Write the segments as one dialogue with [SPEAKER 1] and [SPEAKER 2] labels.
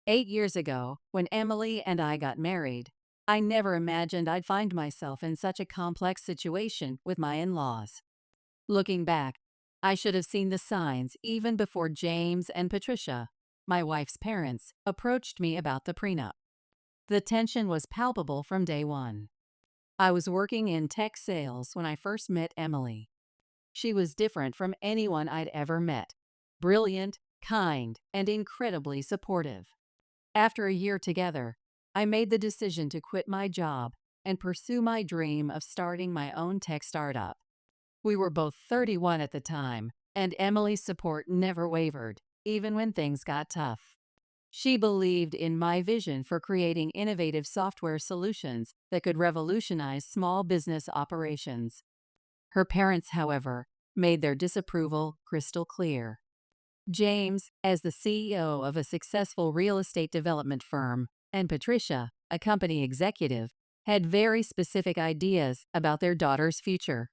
[SPEAKER 1] 8 years ago, when Emily and I got married, I never imagined I'd find myself in such a complex situation with my in-laws. Looking back, I should have seen the signs even before James and Patricia, my wife's parents, approached me about the prenup. The tension was palpable from day one. I was working in tech sales when I first met Emily. She was different from anyone I'd ever met. Brilliant, kind, and incredibly supportive. After a year together, I made the decision to quit my job and pursue my dream of starting my own tech startup. We were both 31 at the time, and Emily's support never wavered, even when things got tough. She believed in my vision for creating innovative software solutions that could revolutionize small business operations. Her parents, however, made their disapproval crystal clear. James, as the CEO of a successful real estate development firm, and Patricia, a company executive, had very specific ideas about their daughter's future.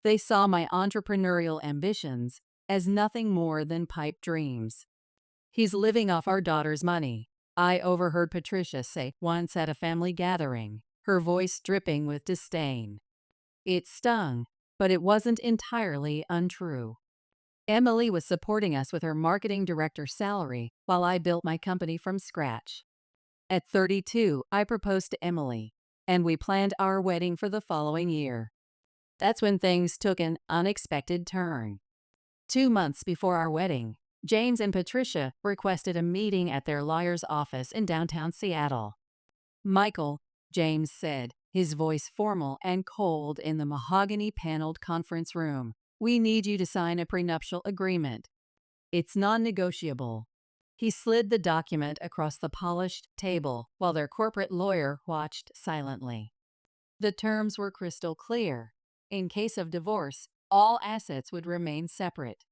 [SPEAKER 1] They saw my entrepreneurial ambitions as nothing more than pipe dreams. "He's living off our daughter's money," I overheard Patricia say once at a family gathering, her voice dripping with disdain. It stung, but it wasn't entirely untrue. Emily was supporting us with her marketing director's salary while I built my company from scratch. At 32, I proposed to Emily, and we planned our wedding for the following year. That's when things took an unexpected turn. 2 months before our wedding, James and Patricia requested a meeting at their lawyer's office in downtown Seattle. "Michael," James said, his voice formal and cold in the mahogany-paneled conference room, "we need you to sign a prenuptial agreement. It's non-negotiable." He slid the document across the polished table while their corporate lawyer watched silently. The terms were crystal clear. In case of divorce, all assets would remain separate.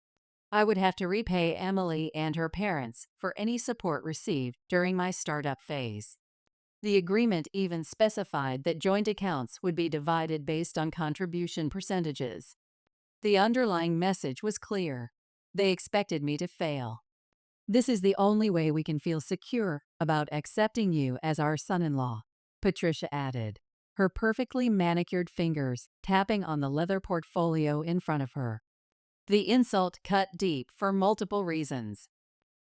[SPEAKER 1] I would have to repay Emily and her parents for any support received during my startup phase. The agreement even specified that joint accounts would be divided based on contribution percentages. The underlying message was clear. They expected me to fail. "This is the only way we can feel secure about accepting you as our son-in-law," Patricia added, her perfectly manicured fingers tapping on the leather portfolio in front of her. The insult cut deep for multiple reasons.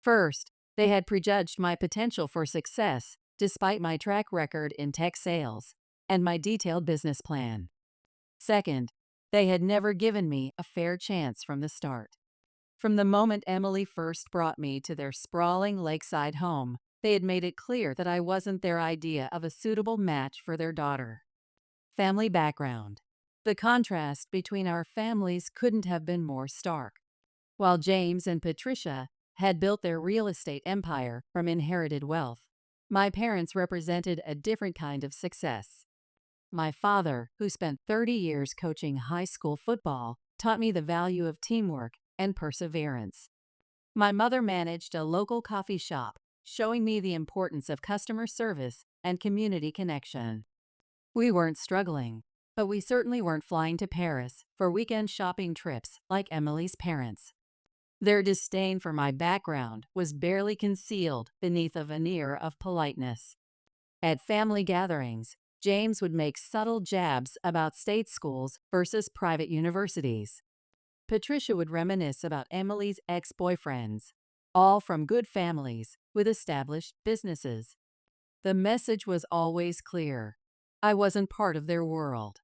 [SPEAKER 1] First, they had prejudged my potential for success despite my track record in tech sales and my detailed business plan. Second, they had never given me a fair chance from the start. From the moment Emily first brought me to their sprawling lakeside home, they had made it clear that I wasn't their idea of a suitable match for their daughter. Family background. The contrast between our families couldn't have been more stark. While James and Patricia had built their real estate empire from inherited wealth, my parents represented a different kind of success. My father, who spent 30 years coaching high school football, taught me the value of teamwork and perseverance. My mother managed a local coffee shop, showing me the importance of customer service and community connection. We weren't struggling, but we certainly weren't flying to Paris for weekend shopping trips like Emily's parents. Their disdain for my background was barely concealed beneath a veneer of politeness. At family gatherings, James would make subtle jabs about state schools versus private universities. Patricia would reminisce about Emily's ex-boyfriends, all from good families with established businesses. The message was always clear. I wasn't part of their world.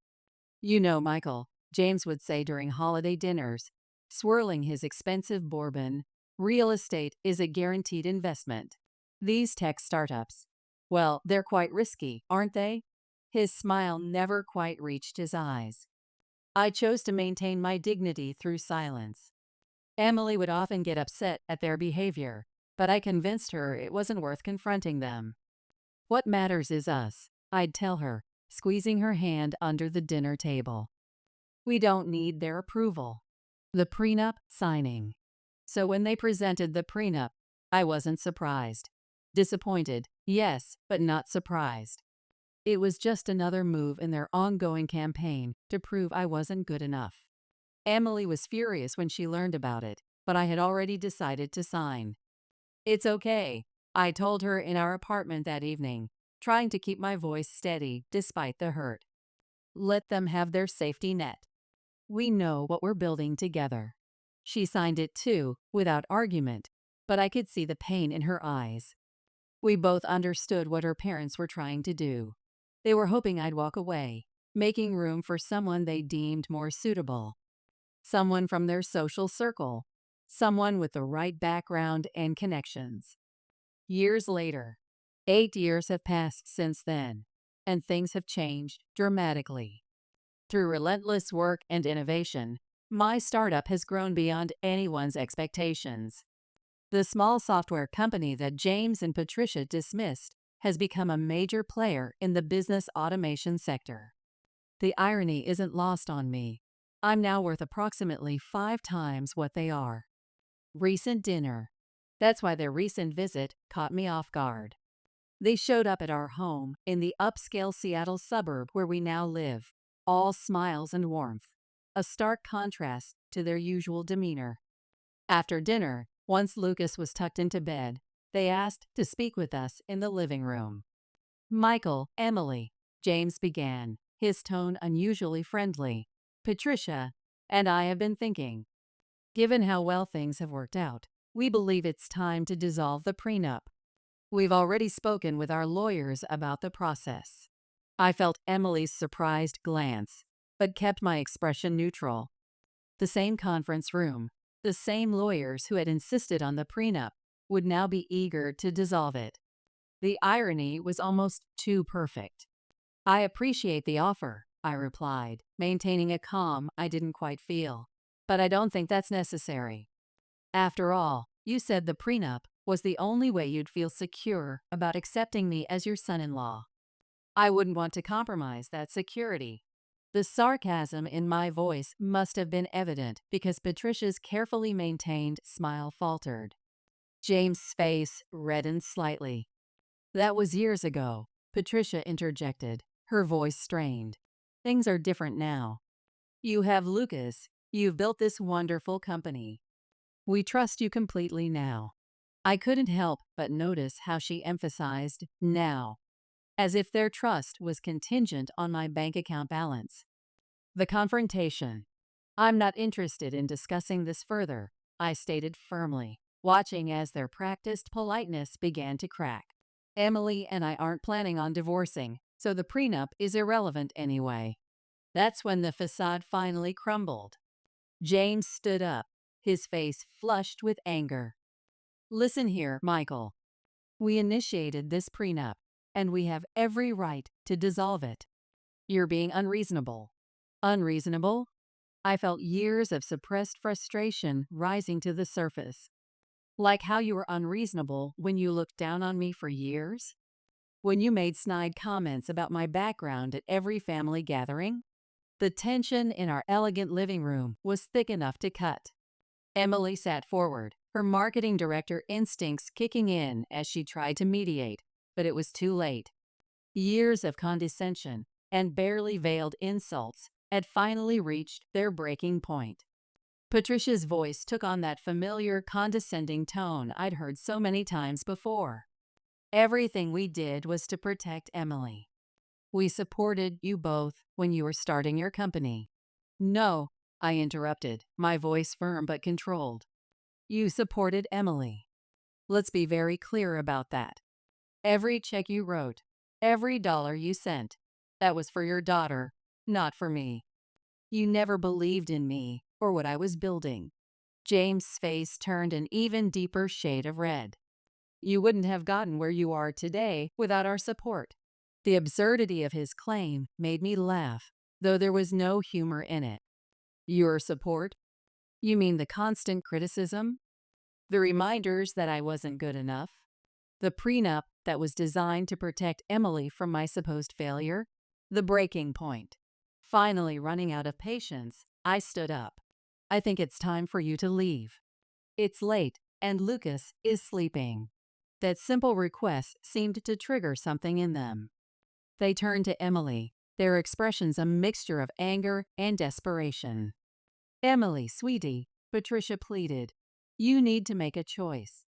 [SPEAKER 1] "You know, Michael," James would say during holiday dinners, swirling his expensive bourbon, "real estate is a guaranteed investment. These tech startups, well, they're quite risky, aren't they?" His smile never quite reached his eyes. I chose to maintain my dignity through silence. Emily would often get upset at their behavior, but I convinced her it wasn't worth confronting them. "What matters is us," I'd tell her, squeezing her hand under the dinner table. "We don't need their approval." The prenup signing. So when they presented the prenup, I wasn't surprised. Disappointed, yes, but not surprised. It was just another move in their ongoing campaign to prove I wasn't good enough. Emily was furious when she learned about it, but I had already decided to sign. "It's okay," I told her in our apartment that evening, trying to keep my voice steady despite the hurt. Let them have their safety net. We know what we're building together. She signed it too, without argument, but I could see the pain in her eyes. We both understood what her parents were trying to do. They were hoping I'd walk away, making room for someone they deemed more suitable. Someone from their social circle. Someone with the right background and connections. Years later, 8 years have passed since then, and things have changed dramatically. Through relentless work and innovation, my startup has grown beyond anyone's expectations. The small software company that James and Patricia dismissed has become a major player in the business automation sector. The irony isn't lost on me. I'm now worth approximately 5 times what they are. Recent dinner. That's why their recent visit caught me off guard. They showed up at our home in the upscale Seattle suburb where we now live, all smiles and warmth, a stark contrast to their usual demeanor. After dinner, once Lucas was tucked into bed, they asked to speak with us in the living room. Michael, Emily, James began, his tone unusually friendly. Patricia and I have been thinking. Given how well things have worked out, we believe it's time to dissolve the prenup. We've already spoken with our lawyers about the process. I felt Emily's surprised glance, but kept my expression neutral. The same conference room, the same lawyers who had insisted on the prenup, would now be eager to dissolve it. The irony was almost too perfect. I appreciate the offer, I replied, maintaining a calm I didn't quite feel. But I don't think that's necessary. After all, you said the prenup was the only way you'd feel secure about accepting me as your son-in-law. I wouldn't want to compromise that security. The sarcasm in my voice must have been evident because Patricia's carefully maintained smile faltered. James' face reddened slightly. That was years ago, Patricia interjected, her voice strained. Things are different now. You have Lucas. You've built this wonderful company. We trust you completely now. I couldn't help but notice how she emphasized now, as if their trust was contingent on my bank account balance. The confrontation. I'm not interested in discussing this further, I stated firmly, watching as their practiced politeness began to crack. Emily and I aren't planning on divorcing, so the prenup is irrelevant anyway. That's when the facade finally crumbled. James stood up, his face flushed with anger. Listen here, Michael. We initiated this prenup, and we have every right to dissolve it. You're being unreasonable. Unreasonable? I felt years of suppressed frustration rising to the surface. Like how you were unreasonable when you looked down on me for years? When you made snide comments about my background at every family gathering? The tension in our elegant living room was thick enough to cut. Emily sat forward, her marketing director instincts kicking in as she tried to mediate, but it was too late. Years of condescension and barely veiled insults had finally reached their breaking point. Patricia's voice took on that familiar, condescending tone I'd heard so many times before. Everything we did was to protect Emily. We supported you both when you were starting your company. No, I interrupted, my voice firm but controlled. You supported Emily. Let's be very clear about that. Every check you wrote, every dollar you sent, that was for your daughter, not for me. You never believed in me or what I was building. James' face turned an even deeper shade of red. You wouldn't have gotten where you are today without our support. The absurdity of his claim made me laugh, though there was no humor in it. Your support? You mean the constant criticism? The reminders that I wasn't good enough? The prenup that was designed to protect Emily from my supposed failure? The breaking point. Finally running out of patience, I stood up. I think it's time for you to leave. It's late, and Lucas is sleeping. That simple request seemed to trigger something in them. They turned to Emily, their expressions a mixture of anger and desperation. Emily, sweetie, Patricia pleaded, you need to make a choice.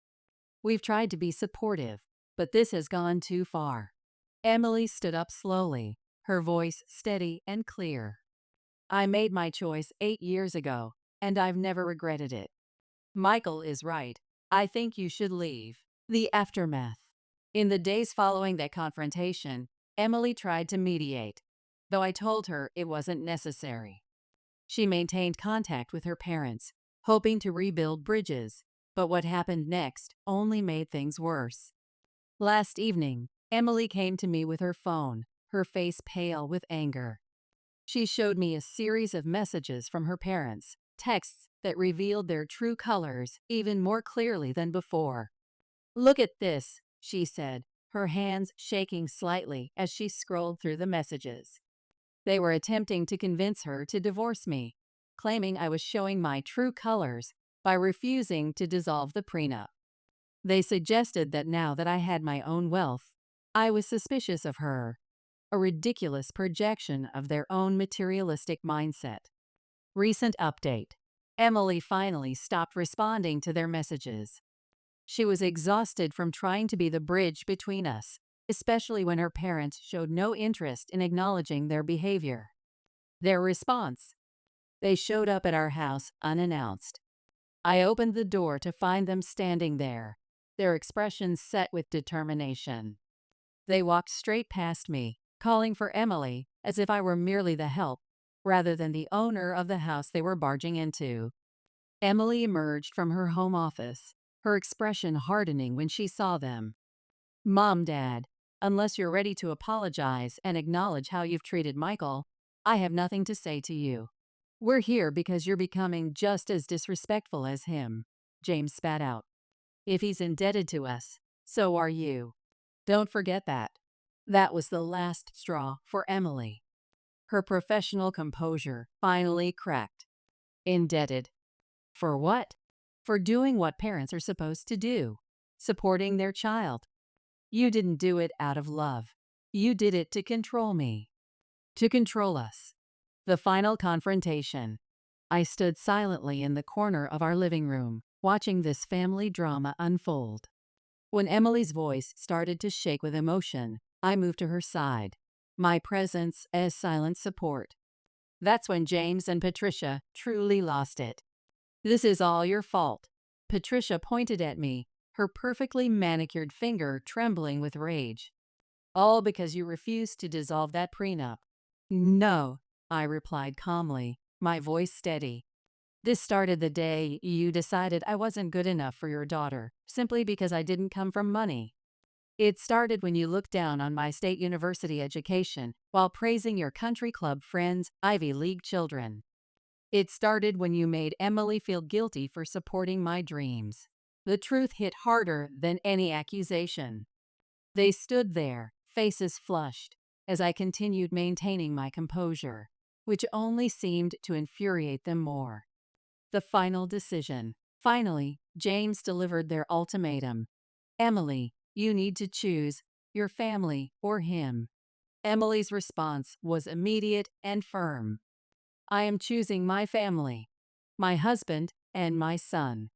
[SPEAKER 1] We've tried to be supportive, but this has gone too far." Emily stood up slowly, her voice steady and clear. "I made my choice 8 years ago, and I've never regretted it. Michael is right. I think you should leave." The aftermath. In the days following that confrontation, Emily tried to mediate, though I told her it wasn't necessary. She maintained contact with her parents, hoping to rebuild bridges, but what happened next only made things worse. Last evening, Emily came to me with her phone, her face pale with anger. She showed me a series of messages from her parents, texts that revealed their true colors even more clearly than before. "Look at this," she said, her hands shaking slightly as she scrolled through the messages. They were attempting to convince her to divorce me, claiming I was showing my true colors by refusing to dissolve the prenup. They suggested that now that I had my own wealth, I was suspicious of her, a ridiculous projection of their own materialistic mindset. Recent update. Emily finally stopped responding to their messages. She was exhausted from trying to be the bridge between us, especially when her parents showed no interest in acknowledging their behavior. Their response: they showed up at our house unannounced. I opened the door to find them standing there, their expressions set with determination. They walked straight past me, calling for Emily as if I were merely the help, rather than the owner of the house they were barging into. Emily emerged from her home office, her expression hardening when she saw them. "Mom, Dad, unless you're ready to apologize and acknowledge how you've treated Michael, I have nothing to say to you. We're here because you're becoming just as disrespectful as him," James spat out. "If he's indebted to us, so are you. Don't forget that." That was the last straw for Emily. Her professional composure finally cracked. Indebted. For what? For doing what parents are supposed to do, supporting their child. You didn't do it out of love. You did it to control me. To control us. The final confrontation. I stood silently in the corner of our living room, watching this family drama unfold. When Emily's voice started to shake with emotion, I moved to her side, my presence as silent support. That's when James and Patricia truly lost it. "This is all your fault." Patricia pointed at me, her perfectly manicured finger trembling with rage. "All because you refused to dissolve that prenup." "No," I replied calmly, my voice steady. "This started the day you decided I wasn't good enough for your daughter, simply because I didn't come from money. It started when you looked down on my state university education while praising your country club friends' Ivy League children. It started when you made Emily feel guilty for supporting my dreams." The truth hit harder than any accusation. They stood there, faces flushed, as I continued maintaining my composure, which only seemed to infuriate them more. The final decision. Finally, James delivered their ultimatum. "Emily, you need to choose your family or him." Emily's response was immediate and firm. "I am choosing my family, my husband and my son.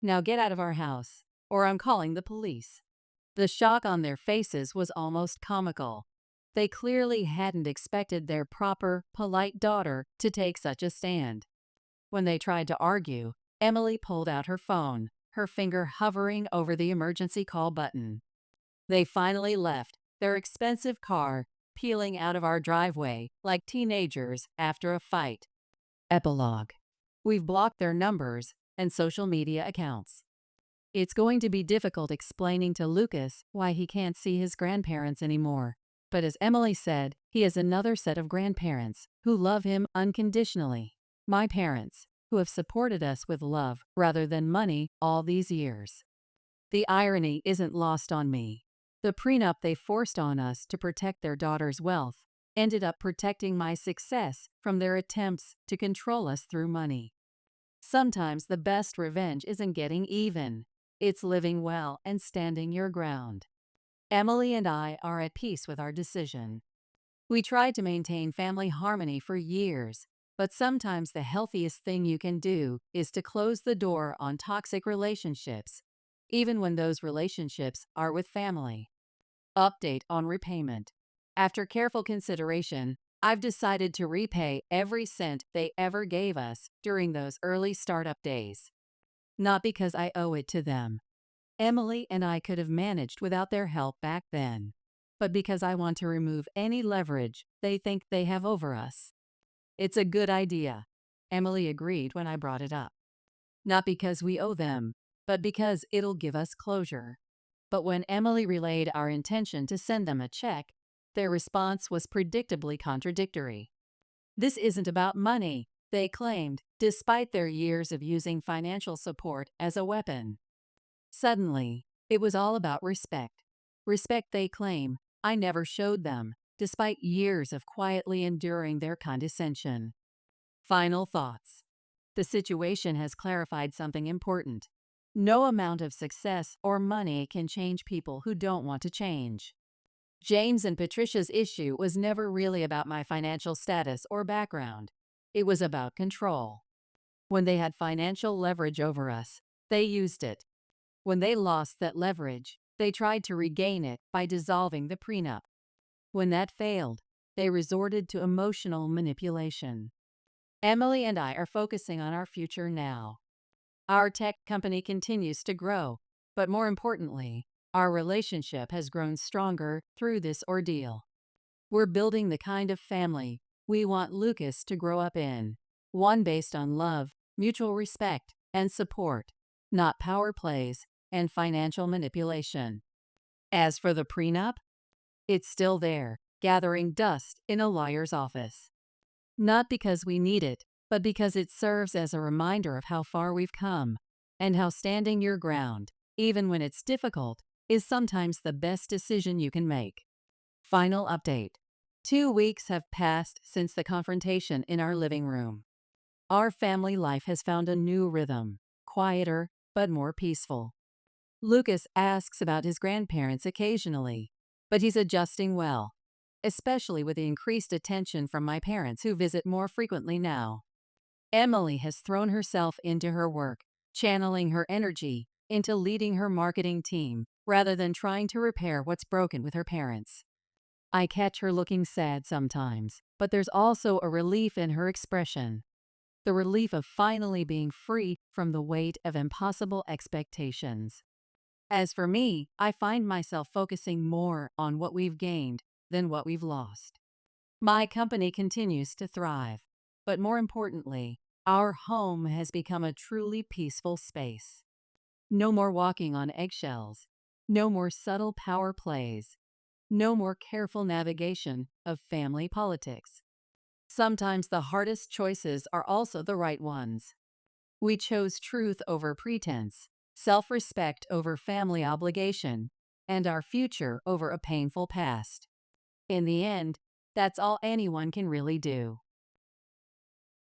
[SPEAKER 1] Now get out of our house, or I'm calling the police." The shock on their faces was almost comical. They clearly hadn't expected their proper, polite daughter to take such a stand. When they tried to argue, Emily pulled out her phone, her finger hovering over the emergency call button. They finally left, their expensive car peeling out of our driveway like teenagers after a fight. Epilogue. We've blocked their numbers and social media accounts. It's going to be difficult explaining to Lucas why he can't see his grandparents anymore. But as Emily said, he has another set of grandparents who love him unconditionally. My parents, who have supported us with love rather than money all these years. The irony isn't lost on me. The prenup they forced on us to protect their daughter's wealth ended up protecting my success from their attempts to control us through money. Sometimes the best revenge isn't getting even. It's living well and standing your ground. Emily and I are at peace with our decision. We tried to maintain family harmony for years, but sometimes the healthiest thing you can do is to close the door on toxic relationships, even when those relationships are with family. Update on repayment. After careful consideration, I've decided to repay every cent they ever gave us during those early startup days. Not because I owe it to them. Emily and I could have managed without their help back then, but because I want to remove any leverage they think they have over us. It's a good idea, Emily agreed when I brought it up. Not because we owe them, but because it'll give us closure. But when Emily relayed our intention to send them a check, their response was predictably contradictory. This isn't about money, they claimed, despite their years of using financial support as a weapon. Suddenly, it was all about respect. Respect they claim I never showed them, despite years of quietly enduring their condescension. Final thoughts. The situation has clarified something important. No amount of success or money can change people who don't want to change. James and Patricia's issue was never really about my financial status or background. It was about control. When they had financial leverage over us, they used it. When they lost that leverage, they tried to regain it by dissolving the prenup. When that failed, they resorted to emotional manipulation. Emily and I are focusing on our future now. Our tech company continues to grow, but more importantly, our relationship has grown stronger through this ordeal. We're building the kind of family we want Lucas to grow up in, one based on love, mutual respect, and support, not power plays and financial manipulation. As for the prenup, it's still there, gathering dust in a lawyer's office. Not because we need it, but because it serves as a reminder of how far we've come, and how standing your ground, even when it's difficult, is sometimes the best decision you can make. Final update. 2 weeks have passed since the confrontation in our living room. Our family life has found a new rhythm, quieter but more peaceful. Lucas asks about his grandparents occasionally, but he's adjusting well, especially with the increased attention from my parents who visit more frequently now. Emily has thrown herself into her work, channeling her energy into leading her marketing team rather than trying to repair what's broken with her parents. I catch her looking sad sometimes, but there's also a relief in her expression. The relief of finally being free from the weight of impossible expectations. As for me, I find myself focusing more on what we've gained than what we've lost. My company continues to thrive, but more importantly, our home has become a truly peaceful space. No more walking on eggshells, no more subtle power plays, no more careful navigation of family politics. Sometimes the hardest choices are also the right ones. We chose truth over pretense, self-respect over family obligation, and our future over a painful past. In the end, that's all anyone can really do.